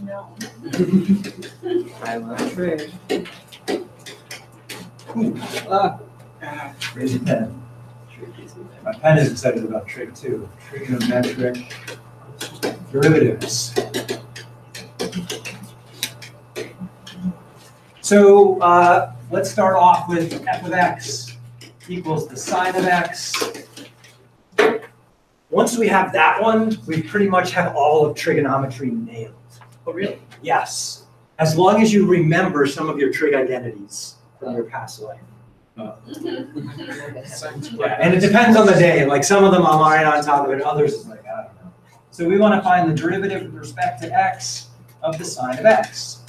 No. I love trig. Raise your pen. My pen is excited about trig too. Trigonometric derivatives. So let's start off with f of x equals the sine of x. Once we have that one, we pretty much have all of trigonometry nailed. Oh, really? Yes, as long as you remember some of your trig identities from your past life. Yeah, and it depends on the day. Like some of them I'm right on top of it, others is like, I don't know. So we want to find the derivative with respect to x of the sine of x.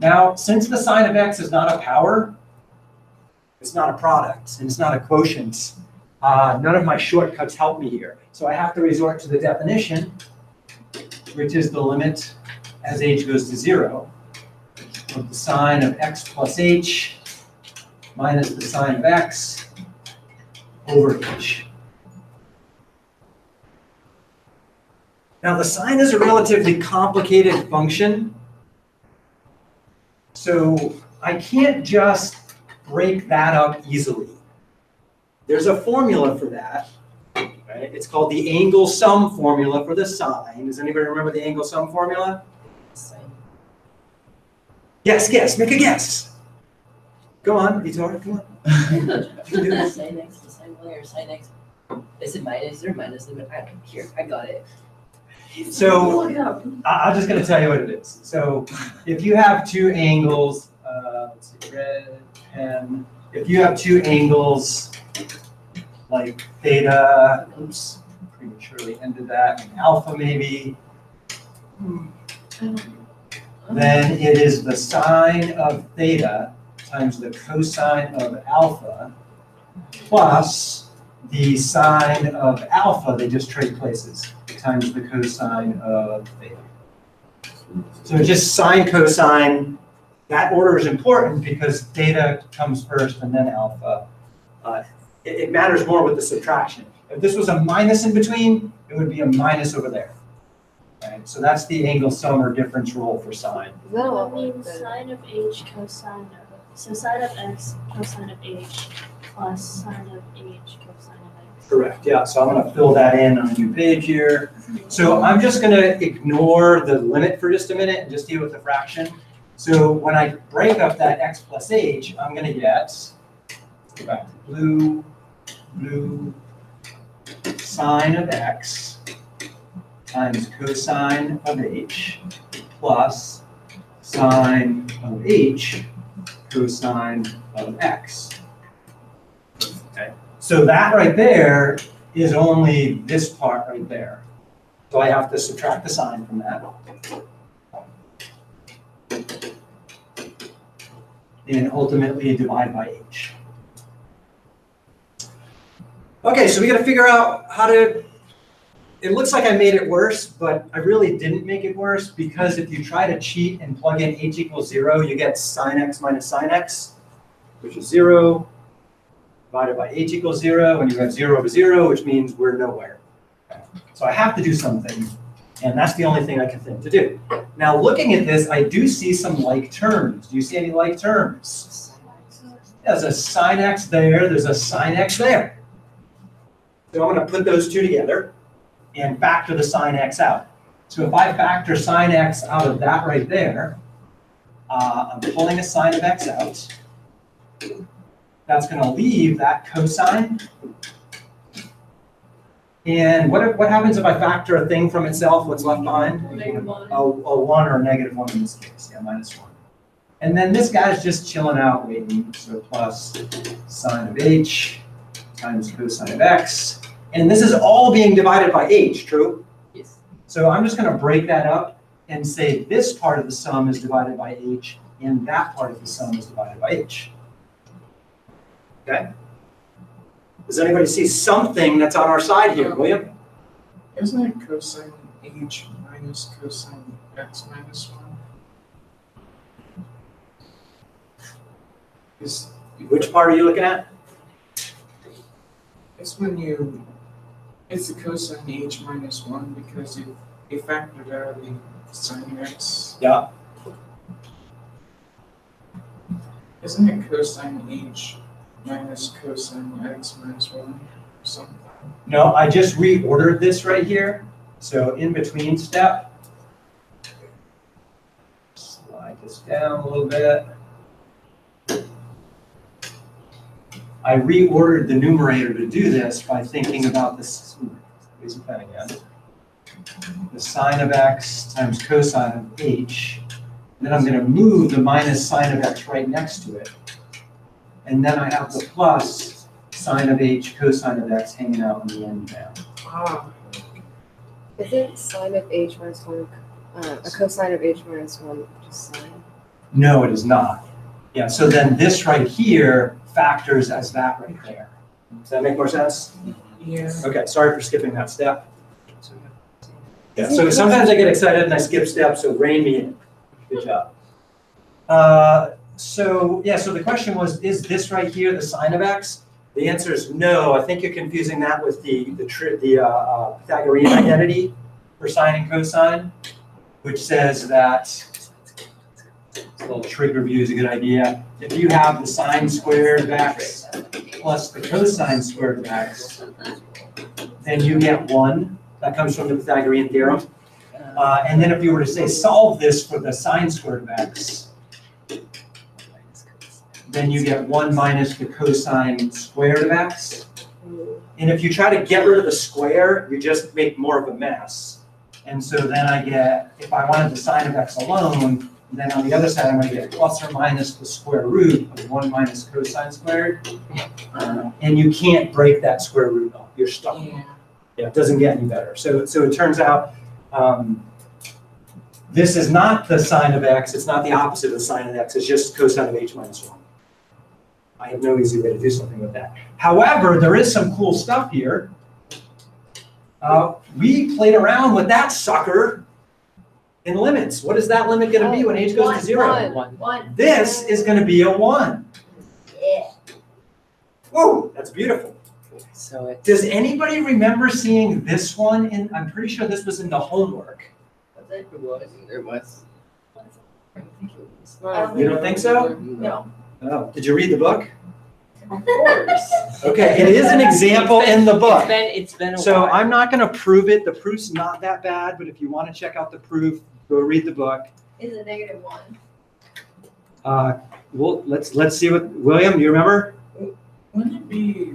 Now, since the sine of x is not a power, it's not a product, and it's not a quotient, none of my shortcuts help me here. So I have to resort to the definition, which is the limit as h goes to 0 of the sine of x plus h minus the sine of x over h. Now the sine is a relatively complicated function, so I can't just break that up easily. There's a formula for that, right? It's called the angle sum formula for the sine. Does anybody remember the angle sum formula? Yes, guess, make a guess. Go on, Vitor, come on. Sine x to sine y or sine x. Is it minus or minus? I don't care. I got it. So I'm just going to tell you what it is. So if you have two angles, let's see, red pen. If you have two angles like theta, oops, prematurely ended that, and alpha maybe, then it is the sine of theta times the cosine of alpha plus the sine of alpha, they just trade places, times the cosine of theta. So just sine, cosine, that order is important because theta comes first and then alpha. It matters more with the subtraction. If this was a minus in between, it would be a minus over there. Right? So that's the angle sum or difference rule for sine. That means sine of h cosine of, so sine of x cosine of h plus sine of h cosine of x. Correct, yeah, so I'm going to fill that in on a new page here. So I'm just going to ignore the limit for just a minute and just deal with the fraction. So when I break up that x plus h, I'm going to get, let's go back to blue, sine of x times cosine of h plus sine of h cosine of x. Okay. So that right there is only this part right there. So I have to subtract the sine from that. And ultimately divide by h. Okay, so we got to figure out how to, it looks like I made it worse, but I really didn't make it worse because if you try to cheat and plug in h equals 0, you get sine x minus sine x, which is 0, divided by h equals 0, and you have 0 over 0, which means we're nowhere. So I have to do something, and that's the only thing I can think to do. Now looking at this, I do see some like terms. Do you see any like terms? There's a sine x there, there's a sine x there. So I'm going to put those two together and factor the sine x out. So if I factor sine x out of that right there, I'm pulling a sine of x out. That's going to leave that cosine. And what happens if I factor a thing from itself? What's left behind? -1. A 1 or a -1 in this case. Yeah, -1. And then this guy's just chilling out waiting. So plus sine of h times cosine of x. And this is all being divided by h, true? Yes. So I'm just going to break that up and say this part of the sum is divided by h, and that part of the sum is divided by h. Okay? Does anybody see something that's on our side here, William? Isn't it cosine h minus cosine x minus 1? Which part are you looking at? It's when you, it's the cosine h minus 1 because a factor there, the sine x. Yeah. Isn't it cosine h minus cosine x minus 1 or something? No, I just reordered this right here. So in between step, slide this down a little bit. I reordered the numerator to do this by thinking about this. Here's the pen again. The sine of x times cosine of h. Then I'm going to move the minus sine of x right next to it. And then I have the plus sine of h cosine of x hanging out on the end now. Ah, Isn't sine of h minus 1 a cosine of h minus 1 just sine? No, it is not. Yeah, so then this right here factors as that right there. Does that make more sense? yeah. Okay, sorry for skipping that step. Yeah, so sometimes I get excited and I skip steps, so rein me in. Good job. So the question was, is this right here the sine of x? The answer is no. I think you're confusing that with the Pythagorean identity for sine and cosine, which says that, a little trig review is a good idea. If you have the sine squared of x plus the cosine squared of x, then you get 1. That comes from the Pythagorean theorem. And then if you were to say solve this for the sine squared of x, then you get 1 minus the cosine squared of x. And if you try to get rid of the square, you just make more of a mess. And so then I get, if I wanted the sine of x alone, then on the other side I'm going to get plus or minus the square root of 1 minus cosine squared. And you can't break that square root off. You're stuck. Yeah, it doesn't get any better. So it turns out this is not the sine of x. It's not the opposite of the sine of x. It's just cosine of h minus 1. I have no easy way to do something with that. However, there is some cool stuff here. We played around with that sucker in limits. What is that limit going to be when h goes to 0? 1. This is going to be a 1. Yeah. Whoa, that's beautiful. So it, Does anybody remember seeing this one in, I'm pretty sure this was in the homework. it was. You don't think so? No. Oh, did you read the book? Of course. Okay, it is an example in the book. It's been a So while. I'm not going to prove it. The proof's not that bad, but if you want to check out the proof, go read the book. Is it -1? Well, let's see what William. Do you remember? Wouldn't it be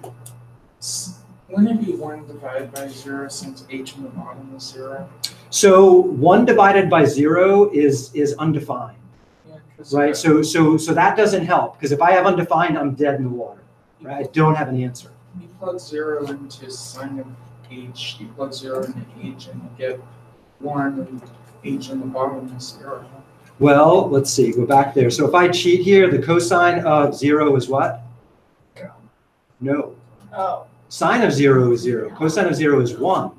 1 divided by 0 since h in the bottom is 0? So 1 divided by 0 is undefined, Yeah, 'cause right? So that doesn't help because if I have undefined, I'm dead in the water. Right? I don't have an answer. you plug 0 into sine of h, you plug 0 into h, and you get 1, and h in the bottom is 0. Well, let's see. Go back there. So if I cheat here, the cosine of 0 is what? 0. No. Oh. Sine of 0 is 0. Cosine of 0 is 1.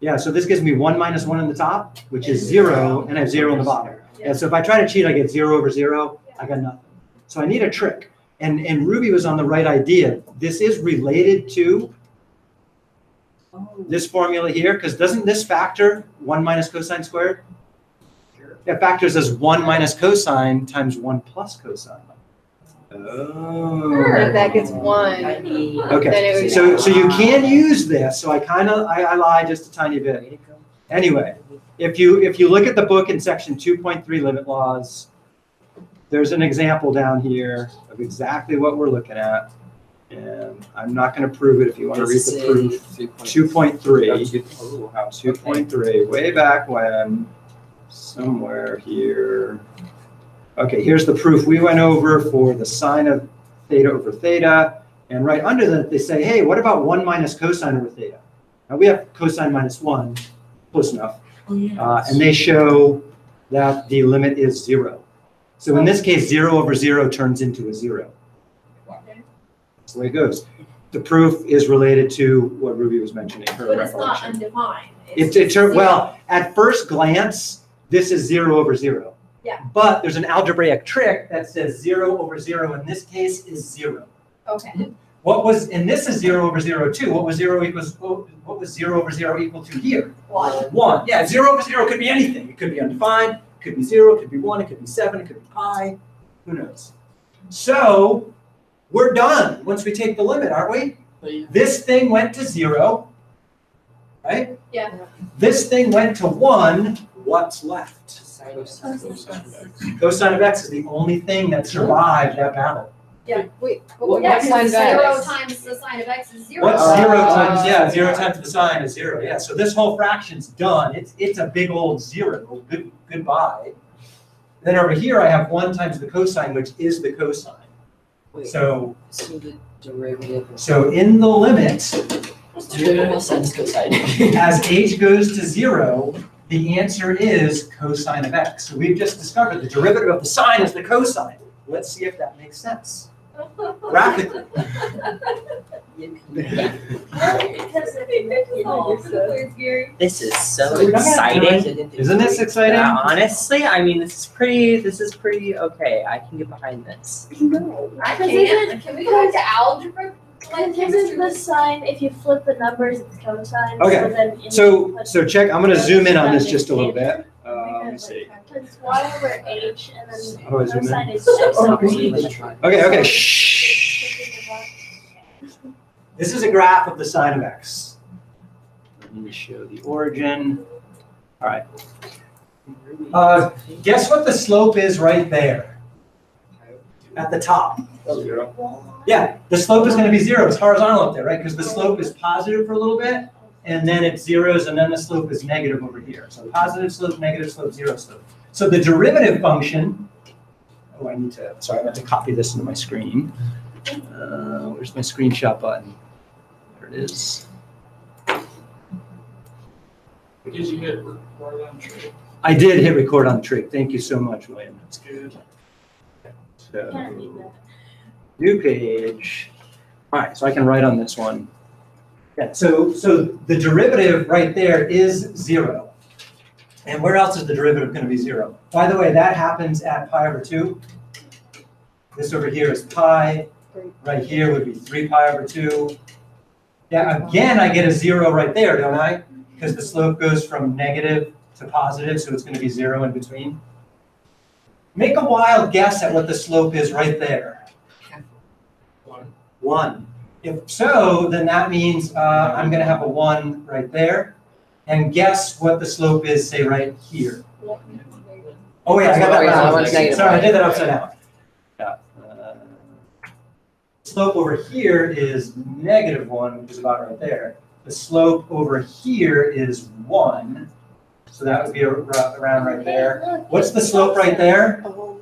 Yeah, so this gives me 1 minus 1 on the top, which is 0, and I have 0 on the bottom. Yeah, so if I try to cheat, I get 0 over 0. I got nothing. So I need a trick. And Ruby was on the right idea. This is related to this formula here, because doesn't this factor 1 minus cosine squared? It factors as 1 minus cosine times 1 plus cosine. Oh. If that gets 1. I mean, Then it Okay, would so you can use this. So I lied just a tiny bit. way to go. Anyway, if you look at the book in section 2.3 limit laws, there's an example down here of exactly what we're looking at. And I'm not going to prove it if you want to read the proof. 2.3. 2.3, way back when, somewhere here. Okay, here's the proof we went over for the sine of theta over theta. And right under that, they say, hey, what about 1 minus cosine over theta? Now we have cosine minus 1, close enough. Oh, yeah. And they show that the limit is 0. So in this case, 0 over 0 turns into a 0. That's the way it goes. The proof is related to what Ruby was mentioning. Her But it's not recollection. undefined. Well, at first glance, this is 0 over 0. Yeah. But there's an algebraic trick that says 0 over 0 in this case is 0. Okay. What was, and this is 0 over 0 too. What was 0 over 0 equal to here? 1. 1. Yeah, 0 over 0 could be anything. It could be undefined, it could be 0, it could be 1, it could be 7, it could be pi. Who knows? So we're done once we take the limit, aren't we? This thing went to 0, right? Yeah. This thing went to 1. What's left? Cosine of x is the only thing that survived that battle. Wait, but Well, what Yeah, sine because of x? 0 times the sine of x is 0. What's 0 times, yeah, 0 times the sine is 0. Yeah, so this whole fraction's done. It's a big old 0. Goodbye. Then over here I have 1 times the cosine, which is the cosine. Wait, So the derivative of in the limit, derivative of sine is cosine. as h goes to 0, the answer is cosine of x. So we've just discovered the derivative of the sine is the cosine. Let's see if that makes sense. Graphically. Because This is so So we don't have exciting. Isn't this exciting? Yeah, honestly, I mean, this is pretty okay. I can get behind this. I can't. Can we go back to algebra? Because it's the sine, if you flip the numbers, it's cosine. Okay, So, then in- So check, I'm gonna zoom in on this just a little bit. Let me see. Because y over h and then How do I zoom in? cosine is x over h. Okay, shh. This is a graph of the sine of x. Let me show the origin. All right. Guess what the slope is right there? At the top. 0. Yeah, the slope is going to be 0. It's horizontal up there, right? Because the slope is positive for a little bit, and then it zeros, and then the slope is negative over here. So positive slope, negative slope, 0 slope. So the derivative function, oh, I need to, sorry, I have to copy this into my screen. Where's my screenshot button? There it is. Because you hit record on trade. I did hit record on the trig. Thank you so much, William. That's good. So, Kind of need that. new page. All right, so I can write on this one. Yeah, so the derivative right there is 0. And where else is the derivative going to be 0? By the way, that happens at pi over 2. This over here is pi. Right here would be 3 pi over 2. Yeah, again, I get a 0 right there, don't I? Because the slope goes from negative to positive, so it's going to be 0 in between. Make a wild guess at what the slope is right there. 1. If so, then that means I'm going to have a 1 right there. And guess what the slope is, say, right here. Oh, wait, I got that One's wrong. negative. Sorry, I did that upside down. Yeah. Slope over here is -1, which is about right there. The slope over here is 1. So that would be around right there. What's the slope right there? Oh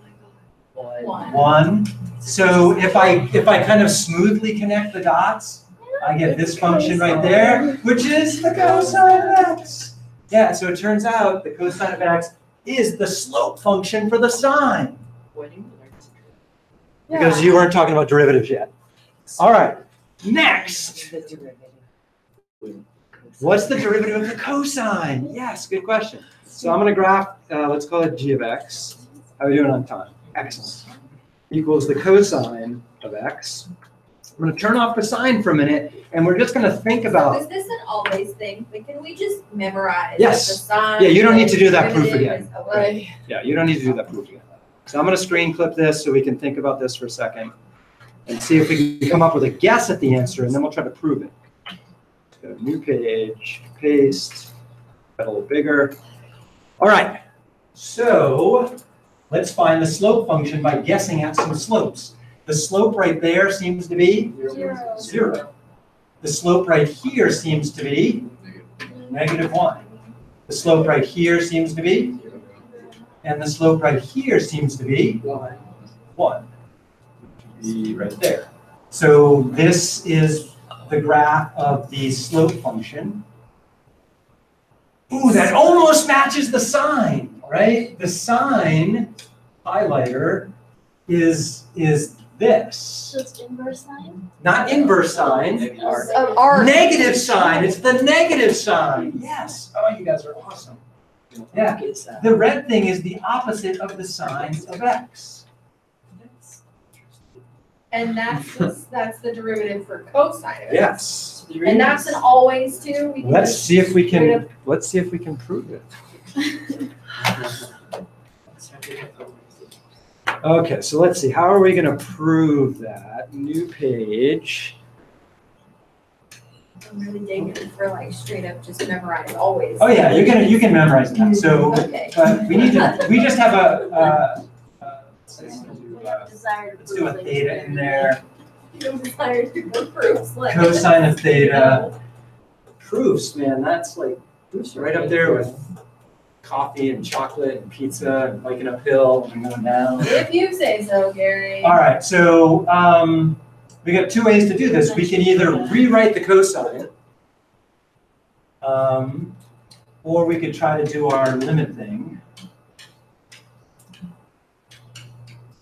my god. 1. So if I kind of smoothly connect the dots, I get this function right there, which is the cosine of x. Yeah, so it turns out the cosine of x is the slope function for the sine. Why do you like this? Because you weren't talking about derivatives yet. All right, next. The derivative. What's the derivative of the cosine? Yes, good question. So I'm going to graph, let's call it g of x. How are we doing on time? Excellent. Equals the cosine of x. I'm going to turn off the sine for a minute, and we're just going to think So about. is this an always thing? Like, can we just memorize Yes. the sine? Yeah, you don't need to do the that proof derivative again. is- Okay. Yeah, you don't need to do that proof again. So I'm going to screen clip this so we can think about this for a second and see if we can come up with a guess at the answer, and then we'll try to prove it. So new page, paste, get a little bigger. All right, so let's find the slope function by guessing at some slopes. The slope right there seems to be 0. The slope right here seems to be -1. The slope right here seems to be, and the slope right here seems to be 1. Be right there. So this is the graph of the slope function. Ooh, that almost matches the sine, right? The sine highlighter is this. So it's inverse sine? Not inverse sine, R. negative sine. It's the negative sine. Yes. Oh, you guys are awesome. Yeah. The red thing is the opposite of the sine of x. And that's the derivative for cosine of x. Yes. And that's an always too. We can Let's just see if we straight can, let's see if we can prove it. Okay, so let's see, how are we gonna prove that? New page. I'm really digging for like straight up just memorize always. Oh yeah, you can memorize that. So, Okay. but we just have Desired let's do a theta in there. You don't desire to go proofs like. Cosine of theta. Proofs, man, that's like right up there with coffee and chocolate and pizza and biking uphill and going down. If you say so, Gary. All right, so we got two ways to do this. We can either rewrite the cosine, or we could try to do our limit thing.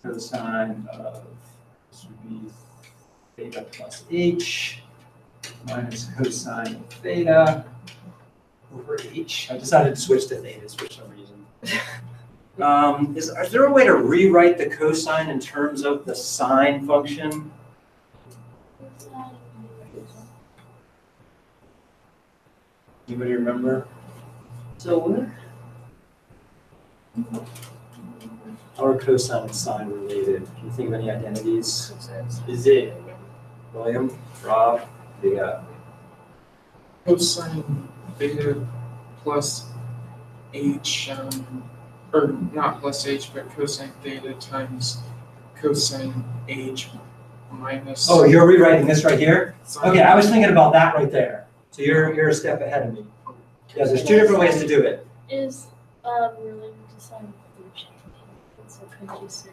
Cosine of, this would be theta plus h minus cosine of theta over h. I decided to switch to thetas for some reason. Is there a way to rewrite the cosine in terms of the sine function? Anybody remember? So what? How are cosine and sine related? Can you think of any identities? Is it William, Rob, yeah. cosine theta plus h, or not plus h, but cosine theta times cosine h minus. Oh, you're rewriting this right here? sine. Okay, I was thinking about that right there. So you're a step ahead of me. Yeah, there's two different ways to do it. Is related to sine of h. So could you say?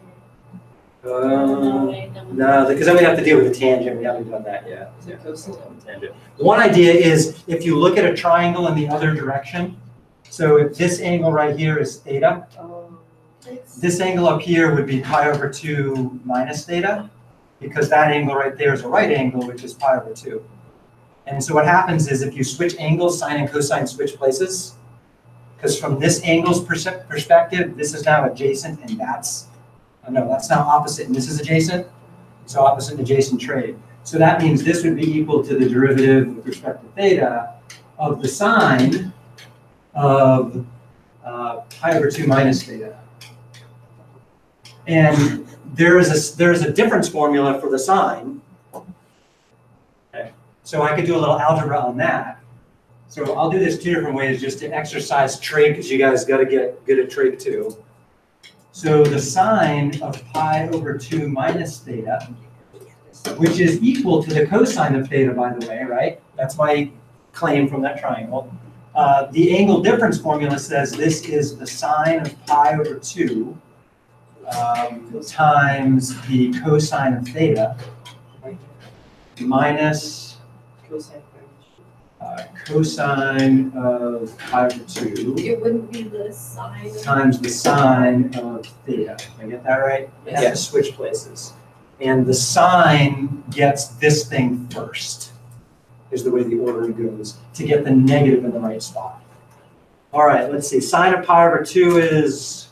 No, because then we have to deal with the tangent. We haven't done that yet. Is it cosine? Tangent. One idea is if you look at a triangle in the other direction, so if this angle right here is theta, this angle up here would be pi over 2 minus theta, because that angle right there is a right angle, which is pi over 2. And so what happens is if you switch angles, sine and cosine switch places, because from this angle's perspective, this is now adjacent and that's now opposite and this is adjacent. So opposite and adjacent trade. So that means this would be equal to the derivative with respect to theta of the sine of pi over 2 minus theta. And there is a difference formula for the sine. Okay. So I could do a little algebra on that. So I'll do this two different ways just to exercise trig, because you guys got to get good at trig too. So the sine of pi over 2 minus theta, which is equal to the cosine of theta, by the way, right? That's my claim from that triangle. The angle difference formula says this is the sine of pi over 2 times the cosine of theta minus cosine of pi over 2 It wouldn't be the sine. times the sine of theta. Did I get that right? I have to switch places. And the sine gets this thing first, is the way the ordering goes, to get the negative in the right spot. All right, let's see. Sine of pi over 2 is,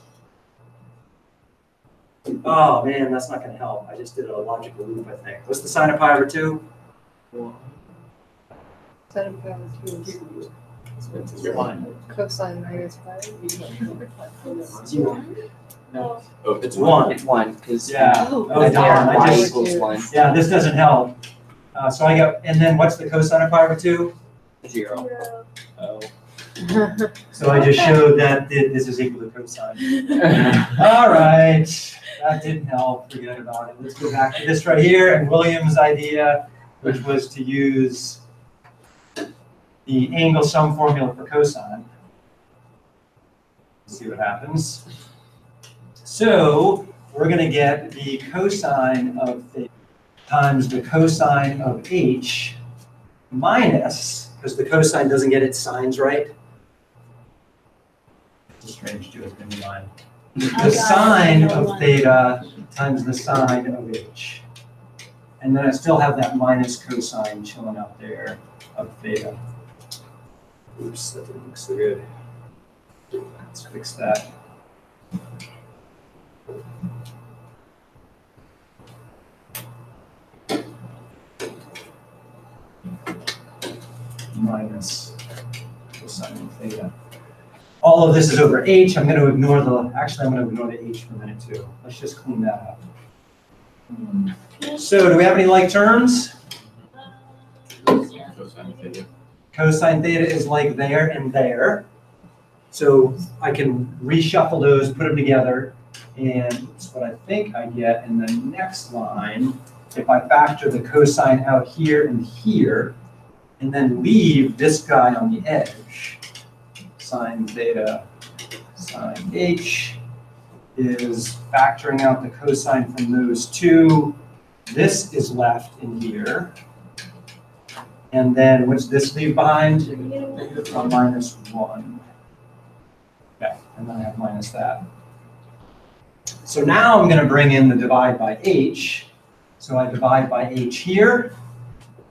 oh man, that's not going to help. I just did a logical loop, I think. What's the sine of pi over 2? Sine of pi over 2 is cosine minus pi. No. Oh, it's 1. It's 1, because Yeah. Oh, Oh, darn. I y just, equals 1. yeah, this doesn't help. So I got, and then what's the cosine of pi over 2? 0. Oh. So I just showed that this is equal to cosine. All right, that didn't help. Forget about it. Let's go back to this right here and William's idea, which was to use the angle sum formula for cosine. Let's see what happens. So we're going to get the cosine of theta times the cosine of h minus, because the cosine doesn't get its sines right. It's a strange do it in mind. The sine of theta times the sine of h. And then I still have that minus cosine chilling out there of theta. Oops, that didn't look so good. Let's fix that. all of this is over h. I'm going to ignore actually I'm going to ignore the h for a minute too. Let's just clean that up. So do we have any like terms? Cosine theta is like there and there. So I can reshuffle those, put them together, and that's what I think I get in the next line. If I factor the cosine out here and here, and then leave this guy on the edge, sine theta sine h is factoring out the cosine from those two. This is left in here. And then what's this leave behind? A minus 1. Okay, and then I have minus that. So now I'm going to bring in the divide by h. So I divide by h here,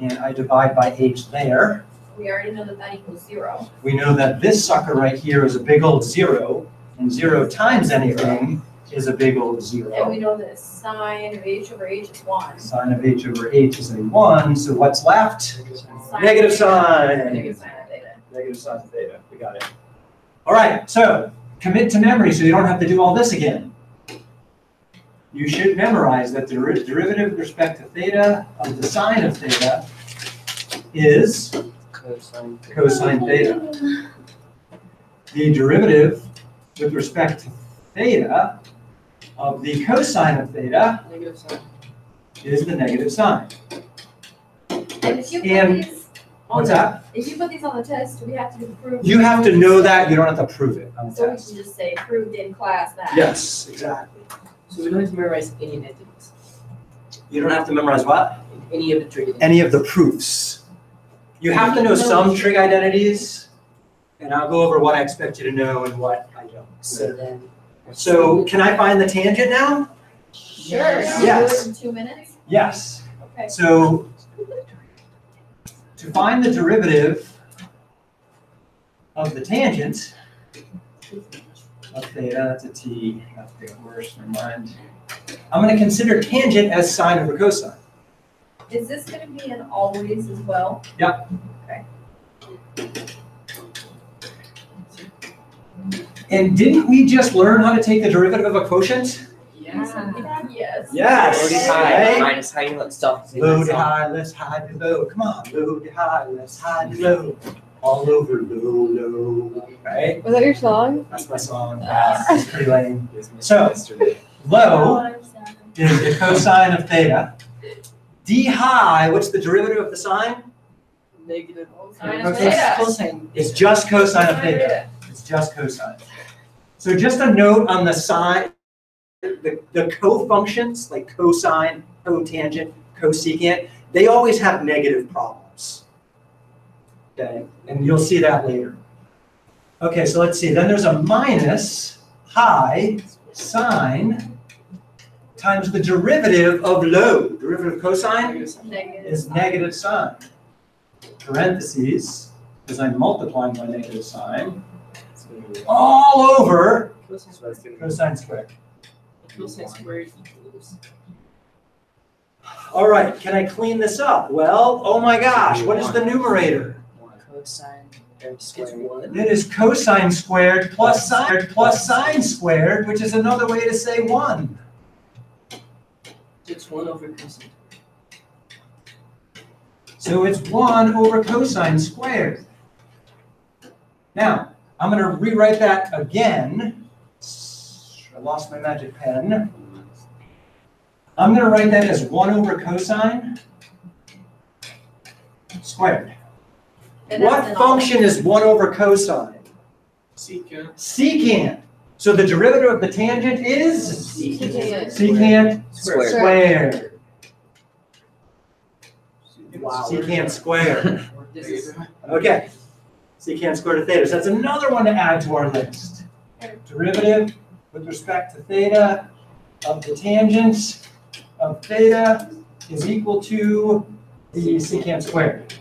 and I divide by h there. We already know that that equals 0. We know that this sucker right here is a big old 0, and 0 times anything is a big old 0. And we know that sine of h over h is 1. Sine of h over h is a 1, so what's left? Sine Negative of sine. Negative sine of theta. Negative sine of theta, we got it. All right, so commit to memory so you don't have to do all this again. You should memorize that the derivative with respect to theta of the sine of theta is cosine theta. The derivative with respect to theta of the cosine of theta Negative sign. is the negative sine. And if you And- put these on What's the, that? if you put these on the test, do we have to prove? You have to know that, you don't have to prove it on the So we test. can just say proved in class that. Yes, exactly. So we don't have to memorize any entities, You don't have to memorize what? any of the trig. Any of the proofs. You have to know some trig identities, and I'll go over what I expect you to know and what I don't. So then. So can I find the tangent now? Sure. Yes. Can you do Yes. it in 2 minutes? Yes. Okay. So to find the derivative of the tangent of theta, that's a t, that's a bit worse, never mind. I'm going to consider tangent as sine over cosine. Is this gonna be an always as well? Yep. Okay. And didn't we just learn how to take the derivative of a quotient? Yeah. Yes. Yes. Low to high, Right? minus high, let's stop. Low to high, let's high to low. Come on, low to high, let's high to low. All over low, low. Right? Was that your song? That's my song. It's pretty lame. So, low is the cosine of theta. D high, what's the derivative of the sine? Negative. Sine of Okay. theta. Cosine. It's just cosine of theta. It's just cosine. So just a note on the sine, the co-functions like cosine, cotangent, cosecant, they always have negative problems. Okay, and you'll see that later. Okay, so let's see. Then there's a minus high sine times the derivative of low. Derivative of cosine Negative. is negative sine. Parentheses, because I'm multiplying by negative sine, all over cosine squared. Cosine squared equals. All right, can I clean this up? Well, oh my gosh, what is the numerator? Cosine squared. One. It is cosine squared plus sine squared, which is another way to say 1. It's 1 over cosine. So it's 1 over cosine squared. Now, I'm going to rewrite that again. I lost my magic pen. I'm going to write that as 1 over cosine squared. And that's What an function is 1 over cosine? Secant. Secant. So the derivative of the tangent is Secant. secant Squared. squared. Wow. Secant squared. This is. Okay. Secant squared of theta. So that's another one to add to our list. Derivative with respect to theta of the tangent of theta is equal to the secant squared.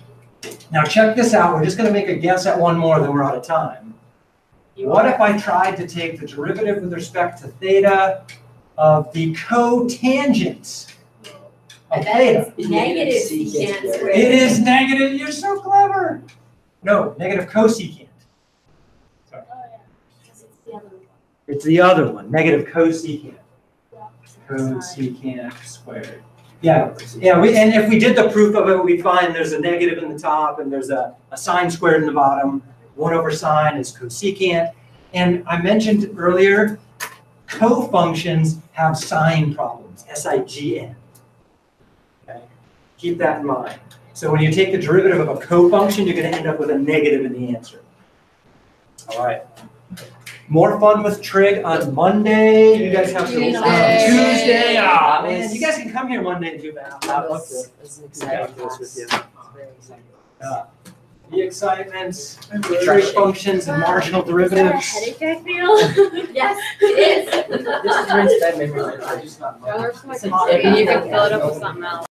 Now check this out. We're just going to make a guess at one more, then we're out of time. What if I tried to take the derivative with respect to theta of the cotangent of And that theta? is negative secant squared. It is negative. You're so clever. No, negative cosecant. Oh, yeah. The other one. It's the other one, negative cosecant. Yeah. Cosecant squared. Yeah, and if we did the proof of it, we'd find there's a negative in the top and there's a sine squared in the bottom. 1 over sine is cosecant. And I mentioned earlier, cofunctions have sign problems, S-I-G-N. Okay? Keep that in mind. So when you take the derivative of a cofunction, you're going to end up with a negative in the answer. All right. More fun with trig on Monday. You guys have to Tuesday. Ah, man, you guys can come here Monday too, man. I'd love to. It's an exciting this with you. class. Very exciting. The excitements, trig functions, and marginal derivatives. Headache I feel. Yes, it is. This is Rin's bed memory. Yeah, there's like It's a- coffee. You can fill it up with something else.